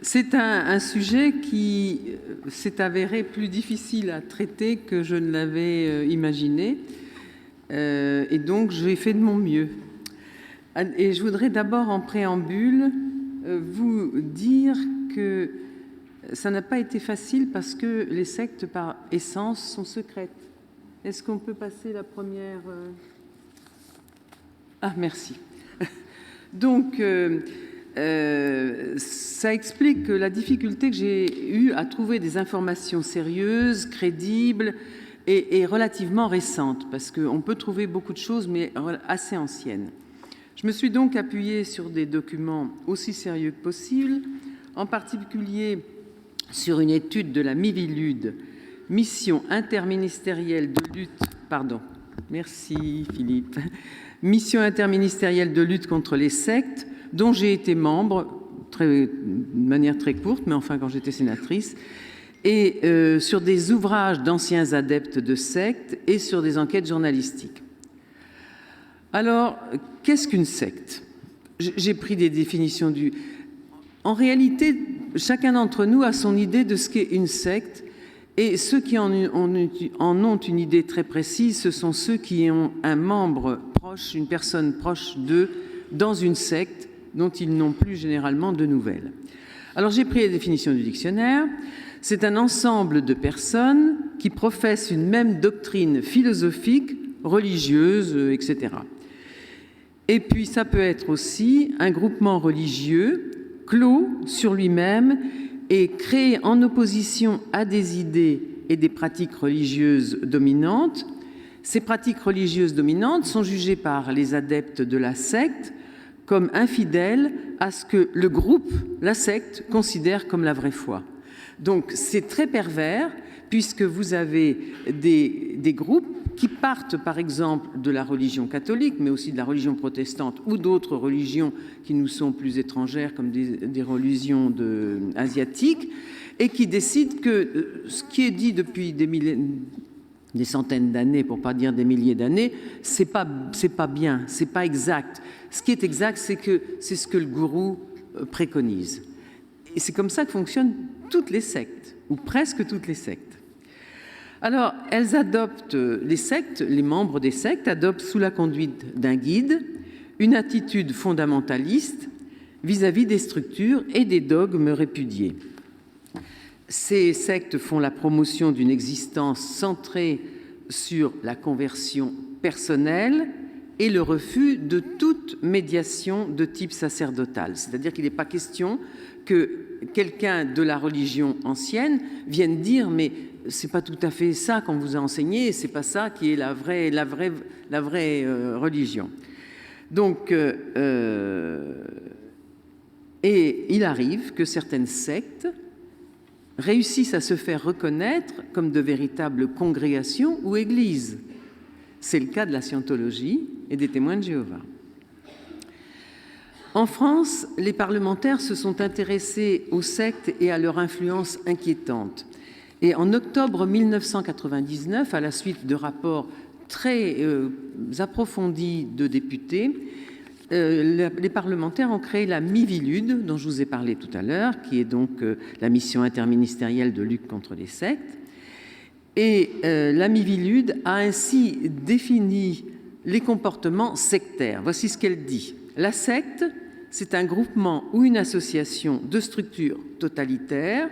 C'est un sujet qui s'est avéré plus difficile à traiter que je ne l'avais imaginé. Et donc, j'ai fait de mon mieux. Et je voudrais d'abord, en préambule, vous dire que ça n'a pas été facile parce que les sectes, par essence, sont secrètes. Est-ce qu'on peut passer la première Ah, merci. Donc, ça explique la difficulté que j'ai eue à trouver des informations sérieuses, crédibles et relativement récentes, parce qu'on peut trouver beaucoup de choses, mais assez anciennes. Je me suis donc appuyée sur des documents aussi sérieux que possible, en particulier sur une étude de la Miviludes, Mission interministérielle de lutte, merci Philippe, Mission interministérielle de lutte contre les sectes, dont j'ai été membre, de manière très courte, mais enfin quand j'étais sénatrice, et sur des ouvrages d'anciens adeptes de sectes et sur des enquêtes journalistiques. Alors, qu'est-ce qu'une secte? J'ai pris des définitions du... En réalité, chacun d'entre nous a son idée de ce qu'est une secte, et ceux qui en ont une idée très précise, ce sont ceux qui ont un membre proche, une personne proche d'eux, dans une secte dont ils n'ont plus généralement de nouvelles. Alors j'ai pris la définition du dictionnaire. C'est un ensemble de personnes qui professent une même doctrine philosophique, religieuse, etc. Et puis ça peut être aussi un groupement religieux clos sur lui-même et créé en opposition à des idées et des pratiques religieuses dominantes. Ces pratiques religieuses dominantes sont jugées par les adeptes de la secte comme infidèles à ce que le groupe, la secte, considère comme la vraie foi. Donc c'est très pervers, puisque vous avez des groupes qui partent par exemple de la religion catholique, mais aussi de la religion protestante ou d'autres religions qui nous sont plus étrangères, comme des religions asiatiques, et qui décident que ce qui est dit depuis des centaines d'années, pour pas dire des milliers d'années, c'est pas bien, c'est pas exact. Ce qui est exact, c'est que c'est ce que le gourou préconise. Et c'est comme ça que fonctionnent toutes les sectes, ou presque toutes les sectes. Alors, elles adoptent, les sectes, les membres des sectes adoptent sous la conduite d'un guide une attitude fondamentaliste vis-à-vis des structures et des dogmes répudiés. Ces sectes font la promotion d'une existence centrée sur la conversion personnelle et le refus de toute médiation de type sacerdotal. C'est-à-dire qu'il n'est pas question que quelqu'un de la religion ancienne vienne dire « mais c'est pas tout à fait ça qu'on vous a enseigné, c'est pas ça qui est la vraie religion ». Donc, et il arrive que certaines sectes réussissent à se faire reconnaître comme de véritables congrégations ou églises. C'est le cas de la scientologie et des témoins de Jéhovah. En France, les parlementaires se sont intéressés aux sectes et à leur influence inquiétante. Et en octobre 1999, à la suite de rapports très approfondis de députés, les parlementaires ont créé la Miviludes, dont je vous ai parlé tout à l'heure, qui est donc la mission interministérielle de lutte contre les sectes. Et la Miviludes a ainsi défini les comportements sectaires. Voici ce qu'elle dit. La secte, c'est un groupement ou une association de structures totalitaires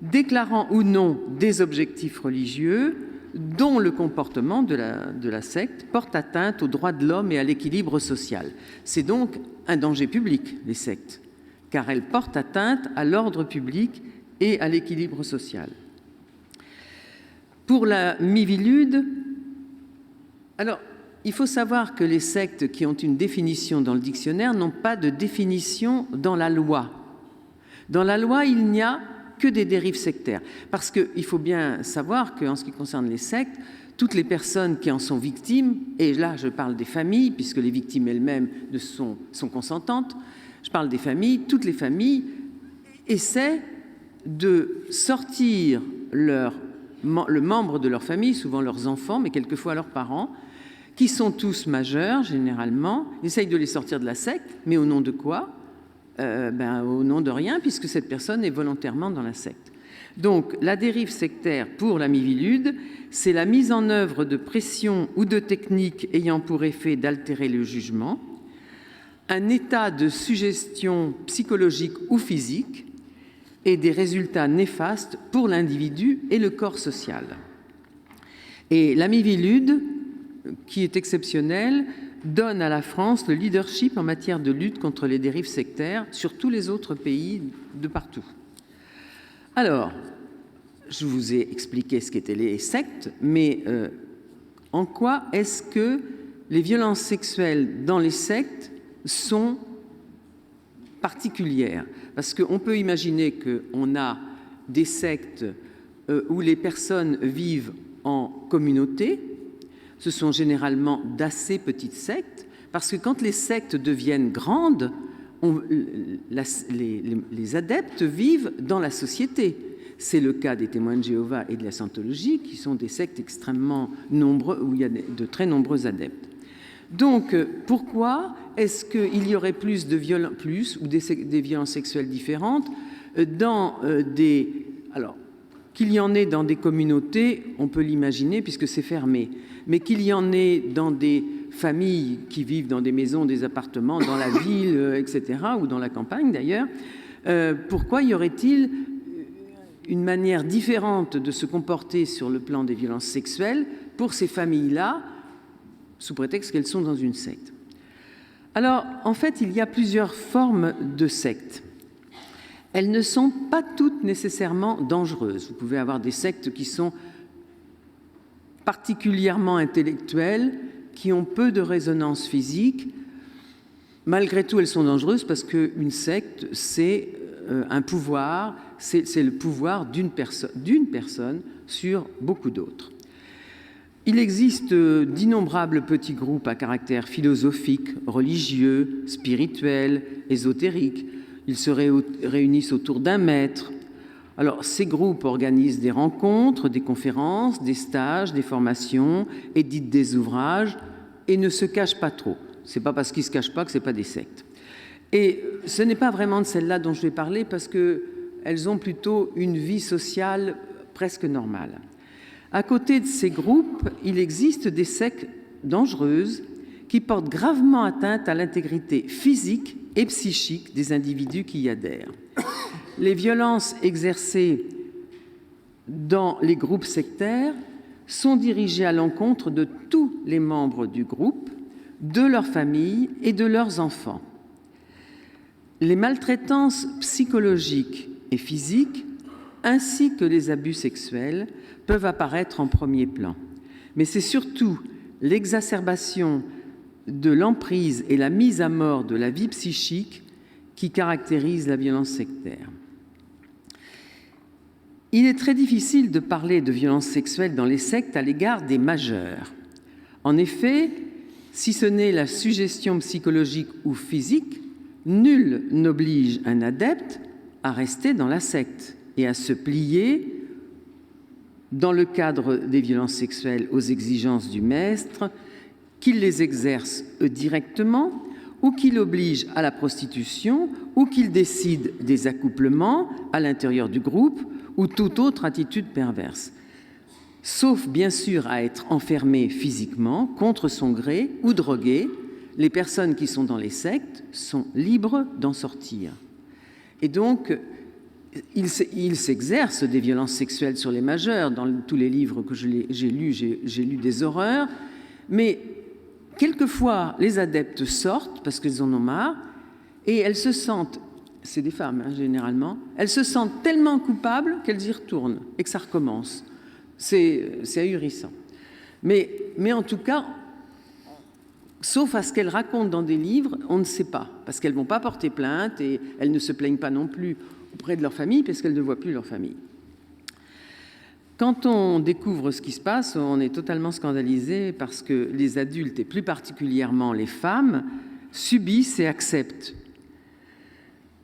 déclarant ou non des objectifs religieux dont le comportement de la secte porte atteinte aux droits de l'homme et à l'équilibre social. C'est donc un danger public, les sectes, car elles portent atteinte à l'ordre public et à l'équilibre social. Pour la Miviludes, alors, il faut savoir que les sectes qui ont une définition dans le dictionnaire n'ont pas de définition dans la loi. Dans la loi, il n'y a que des dérives sectaires. Parce qu'il faut bien savoir qu'en ce qui concerne les sectes, toutes les personnes qui en sont victimes, et là je parle des familles, puisque les victimes elles-mêmes sont consentantes, je parle des familles, toutes les familles essaient de sortir le membre de leur famille, souvent leurs enfants, mais quelquefois leurs parents, qui sont tous majeurs généralement, essayent de les sortir de la secte, mais au nom de quoi? au nom de rien, puisque cette personne est volontairement dans la secte. Donc, la dérive sectaire pour la Miviludes, c'est la mise en œuvre de pressions ou de techniques ayant pour effet d'altérer le jugement, un état de suggestion psychologique ou physique et des résultats néfastes pour l'individu et le corps social. Et la Miviludes, qui est exceptionnelle, donne à la France le leadership en matière de lutte contre les dérives sectaires sur tous les autres pays de partout. Alors, je vous ai expliqué ce qu'étaient les sectes, mais en quoi est-ce que les violences sexuelles dans les sectes sont particulières? Parce qu'on peut imaginer qu'on a des sectes où les personnes vivent en communauté. Ce sont généralement d'assez petites sectes, parce que quand les sectes deviennent grandes, les adeptes vivent dans la société. C'est le cas des Témoins de Jéhovah et de la Scientologie, qui sont des sectes extrêmement nombreux, où il y a de très nombreux adeptes. Donc, pourquoi est-ce qu'il y aurait plus de violences, ou des violences sexuelles différentes dans alors, qu'il y en ait dans des communautés, on peut l'imaginer puisque c'est fermé, mais qu'il y en ait dans des familles qui vivent dans des maisons, des appartements, dans la ville, etc., ou dans la campagne d'ailleurs, pourquoi y aurait-il une manière différente de se comporter sur le plan des violences sexuelles pour ces familles-là, sous prétexte qu'elles sont dans une secte? Alors, en fait, il y a plusieurs formes de sectes. Elles ne sont pas toutes nécessairement dangereuses. Vous pouvez avoir des sectes qui sont particulièrement intellectuelles, qui ont peu de résonance physique. Malgré tout, elles sont dangereuses parce qu'une secte, c'est un pouvoir, c'est le pouvoir d'une personne sur beaucoup d'autres. Il existe d'innombrables petits groupes à caractère philosophique, religieux, spirituel, ésotérique. Ils se réunissent autour d'un maître. Alors, ces groupes organisent des rencontres, des conférences, des stages, des formations, éditent des ouvrages et ne se cachent pas trop. Ce n'est pas parce qu'ils ne se cachent pas que ce n'est pas des sectes. Et ce n'est pas vraiment de celles-là dont je vais parler parce qu'elles ont plutôt une vie sociale presque normale. À côté de ces groupes, il existe des sectes dangereuses qui portent gravement atteinte à l'intégrité physique et psychique des individus qui y adhèrent. Les violences exercées dans les groupes sectaires sont dirigées à l'encontre de tous les membres du groupe, de leur famille et de leurs enfants. Les maltraitances psychologiques et physiques, ainsi que les abus sexuels, peuvent apparaître en premier plan. Mais c'est surtout l'exacerbation de l'emprise et la mise à mort de la vie psychique qui caractérise la violence sectaire. Il est très difficile de parler de violence sexuelle dans les sectes à l'égard des majeurs. En effet, si ce n'est la suggestion psychologique ou physique, nul n'oblige un adepte à rester dans la secte et à se plier, dans le cadre des violences sexuelles, aux exigences du maître, qu'il les exerce directement ou qu'il oblige à la prostitution ou qu'il décide des accouplements à l'intérieur du groupe ou toute autre attitude perverse. Sauf bien sûr à être enfermé physiquement, contre son gré ou drogué, les personnes qui sont dans les sectes sont libres d'en sortir. Et donc, il s'exerce des violences sexuelles sur les majeurs. Dans tous les livres que j'ai lus, j'ai lu des horreurs. Mais quelquefois, les adeptes sortent parce qu'ils en ont marre et elles se sentent, c'est des femmes généralement, elles se sentent tellement coupables qu'elles y retournent et que ça recommence. C'est ahurissant. Mais en tout cas, sauf à ce qu'elles racontent dans des livres, on ne sait pas, parce qu'elles ne vont pas porter plainte et elles ne se plaignent pas non plus auprès de leur famille, parce qu'elles ne voient plus leur famille. Quand on découvre ce qui se passe, on est totalement scandalisé parce que les adultes, et plus particulièrement les femmes, subissent et acceptent.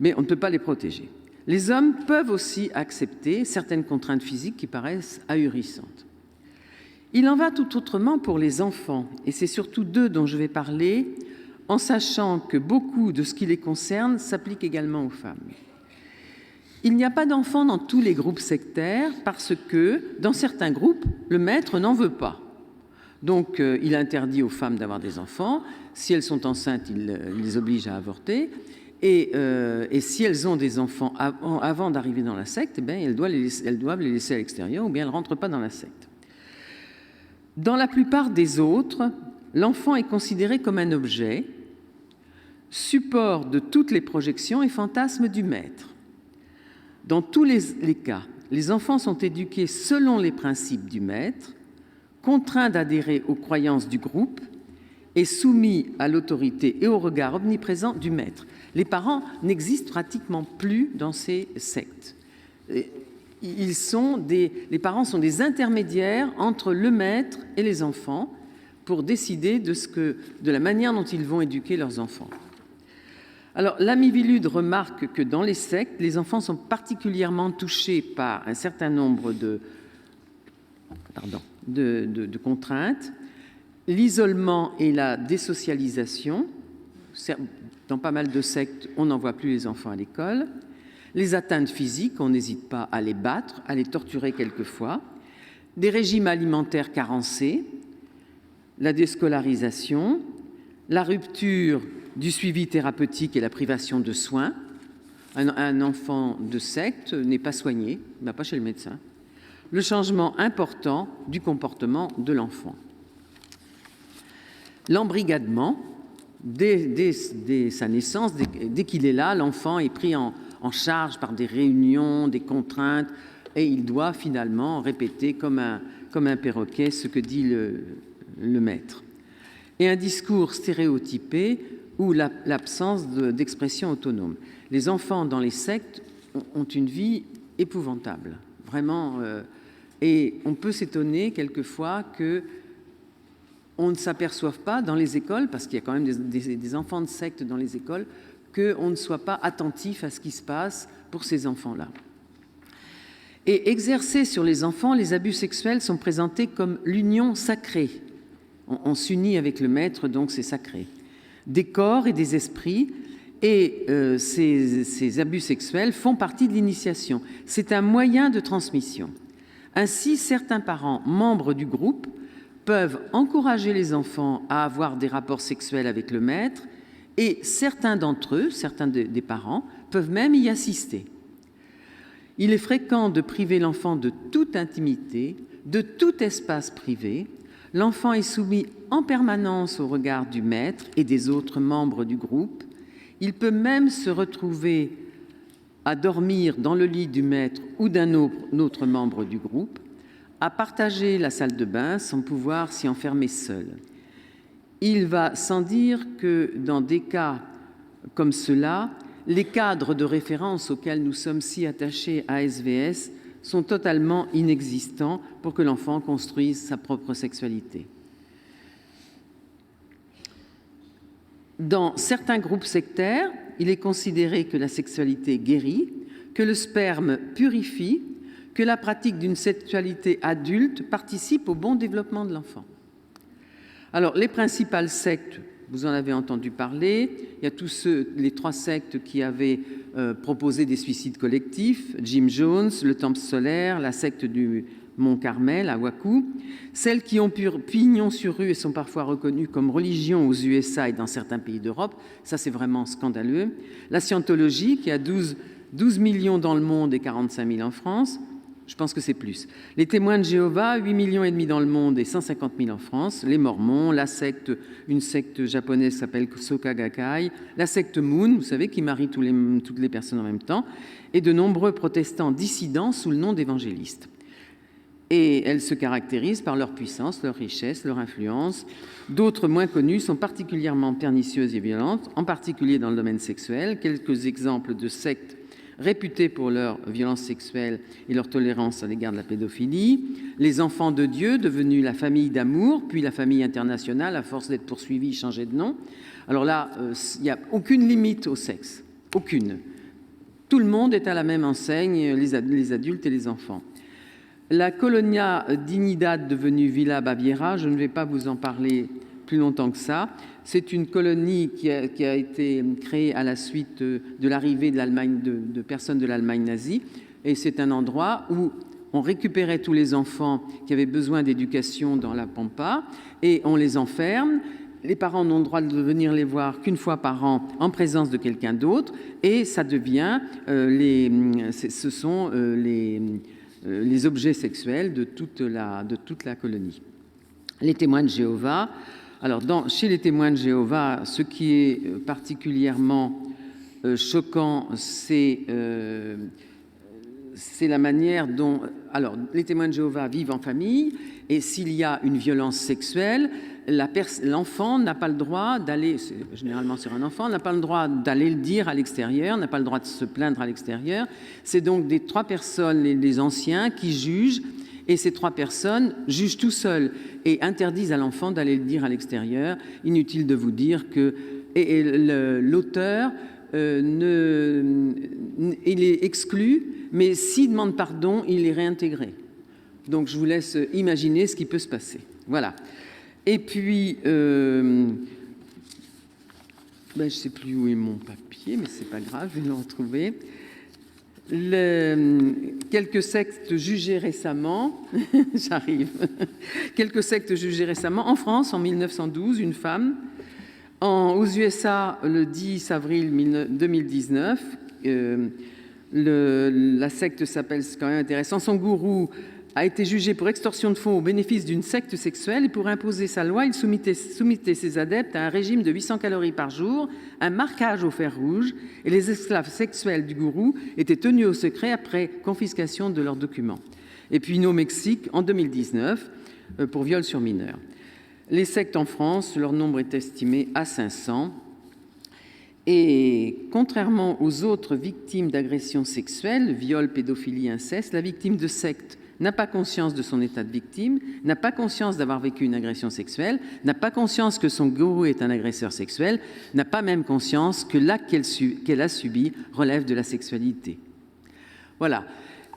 Mais on ne peut pas les protéger. Les hommes peuvent aussi accepter certaines contraintes physiques qui paraissent ahurissantes. Il en va tout autrement pour les enfants, et c'est surtout d'eux dont je vais parler en sachant que beaucoup de ce qui les concerne s'applique également aux femmes. Il n'y a pas d'enfants dans tous les groupes sectaires parce que, dans certains groupes, le maître n'en veut pas. Donc, il interdit aux femmes d'avoir des enfants. Si elles sont enceintes, il les oblige à avorter. Et si elles ont des enfants avant d'arriver dans la secte, eh bien, elles doivent les laisser à l'extérieur ou bien elles ne rentrent pas dans la secte. Dans la plupart des autres, l'enfant est considéré comme un objet, support de toutes les projections et fantasmes du maître. Dans tous les cas, les enfants sont éduqués selon les principes du maître, contraints d'adhérer aux croyances du groupe et soumis à l'autorité et au regard omniprésent du maître. Les parents n'existent pratiquement plus dans ces sectes. Les parents sont des intermédiaires entre le maître et les enfants pour décider de la manière dont ils vont éduquer leurs enfants. Alors, l'ami Vilude remarque que dans les sectes, les enfants sont particulièrement touchés par un certain nombre de contraintes, l'isolement et la désocialisation. Dans pas mal de sectes, on n'envoie plus les enfants à l'école. Les atteintes physiques, on n'hésite pas à les battre, à les torturer quelquefois. Des régimes alimentaires carencés, la déscolarisation, la rupture du suivi thérapeutique et la privation de soins. Un enfant de secte n'est pas soigné, il ne va pas chez le médecin. Le changement important du comportement de l'enfant. L'embrigadement, dès sa naissance, dès qu'il est là, l'enfant est pris en charge par des réunions, des contraintes, et il doit finalement répéter comme un perroquet ce que dit le maître. Et un discours stéréotypé ou l'absence d'expression autonome. Les enfants dans les sectes ont une vie épouvantable, vraiment. Et on peut s'étonner quelquefois qu'on ne s'aperçoive pas dans les écoles, parce qu'il y a quand même des enfants de secte dans les écoles, qu'on ne soit pas attentif à ce qui se passe pour ces enfants-là. Et exercés sur les enfants, les abus sexuels sont présentés comme l'union sacrée. On s'unit avec le maître, donc c'est sacré. Des corps et des esprits, et ces abus sexuels font partie de l'initiation. C'est un moyen de transmission. Ainsi, certains parents, membres du groupe, peuvent encourager les enfants à avoir des rapports sexuels avec le maître, et certains d'entre eux, certains des parents, peuvent même y assister. Il est fréquent de priver l'enfant de toute intimité, de tout espace privé. L'enfant est soumis en permanence au regard du maître et des autres membres du groupe. Il peut même se retrouver à dormir dans le lit du maître ou d'un autre membre du groupe, à partager la salle de bain sans pouvoir s'y enfermer seul. Il va sans dire que dans des cas comme cela, les cadres de référence auxquels nous sommes si attachés à SVS sont totalement inexistants pour que l'enfant construise sa propre sexualité. Dans certains groupes sectaires, il est considéré que la sexualité guérit, que le sperme purifie, que la pratique d'une sexualité adulte participe au bon développement de l'enfant. Alors, les principales sectes, vous en avez entendu parler, il y a les 3 sectes qui avaient proposé des suicides collectifs, Jim Jones, le Temple solaire, la secte du Mont Carmel à Waco, celles qui ont pignon sur rue et sont parfois reconnues comme religion aux USA et dans certains pays d'Europe, ça c'est vraiment scandaleux, la scientologie qui a 12 millions dans le monde et 45 000 en France, je pense que c'est plus. Les témoins de Jéhovah, 8,5 millions dans le monde et 150 000 en France. Les Mormons, une secte japonaise qui s'appelle Soka Gakkai, la secte Moon, vous savez, qui marie toutes les personnes en même temps, et de nombreux protestants dissidents sous le nom d'évangélistes. Et elles se caractérisent par leur puissance, leur richesse, leur influence. D'autres, moins connues, sont particulièrement pernicieuses et violentes, en particulier dans le domaine sexuel. Quelques exemples de sectes réputées pour leur violence sexuelle et leur tolérance à l'égard de la pédophilie, les enfants de Dieu, devenus la famille d'amour, puis la famille internationale, à force d'être poursuivis, changer de nom. Alors là, il n'y a aucune limite au sexe, aucune. Tout le monde est à la même enseigne, les adultes et les enfants. La Colonia Dignidad, devenue Villa Baviera, je ne vais pas vous en parler plus longtemps que ça, C'est une colonie qui a été créée à la suite de l'arrivée de personnes de l'Allemagne nazie. Et c'est un endroit où on récupérait tous les enfants qui avaient besoin d'éducation dans la Pampa et on les enferme. Les parents n'ont le droit de venir les voir qu'une fois par an en présence de quelqu'un d'autre, et ça devient ce sont les objets sexuels de toute la colonie. Les témoins de Jéhovah. Alors, chez les témoins de Jéhovah, ce qui est particulièrement choquant, c'est la manière dont... Alors, les témoins de Jéhovah vivent en famille, et s'il y a une violence sexuelle, l'enfant n'a pas le droit d'aller, généralement sur un enfant, n'a pas le droit d'aller le dire à l'extérieur, n'a pas le droit de se plaindre à l'extérieur. C'est donc des 3 personnes, les anciens, qui jugent, et ces 3 personnes jugent tout seuls et interdisent à l'enfant d'aller le dire à l'extérieur. Inutile de vous dire que l'auteur, il est exclu, mais s'il demande pardon, il est réintégré. Donc je vous laisse imaginer ce qui peut se passer. Voilà. Et puis, je ne sais plus où est mon papier, mais c'est pas grave, je vais le retrouver. Quelques sectes jugées récemment, j'arrive, quelques sectes jugées récemment, en France, en 1912, une femme, aux USA, le 10 avril 2019, la secte s'appelle, c'est quand même intéressant, son gourou a été jugé pour extorsion de fonds au bénéfice d'une secte sexuelle, et pour imposer sa loi, il soumettait ses adeptes à un régime de 800 calories par jour, un marquage au fer rouge, et les esclaves sexuels du gourou étaient tenus au secret après confiscation de leurs documents. Et puis au Mexique, en 2019, pour viol sur mineur. Les sectes en France, leur nombre est estimé à 500. Et contrairement aux autres victimes d'agressions sexuelles, viol, pédophilie, inceste, la victime de secte n'a pas conscience de son état de victime, n'a pas conscience d'avoir vécu une agression sexuelle, n'a pas conscience que son gourou est un agresseur sexuel, n'a pas même conscience que l'acte qu'elle a subi relève de la sexualité. Voilà.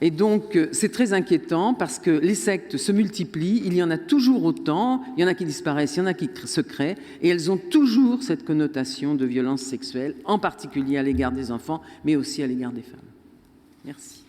Et donc, c'est très inquiétant parce que les sectes se multiplient, il y en a toujours autant, il y en a qui disparaissent, il y en a qui se créent, et elles ont toujours cette connotation de violence sexuelle, en particulier à l'égard des enfants, mais aussi à l'égard des femmes. Merci.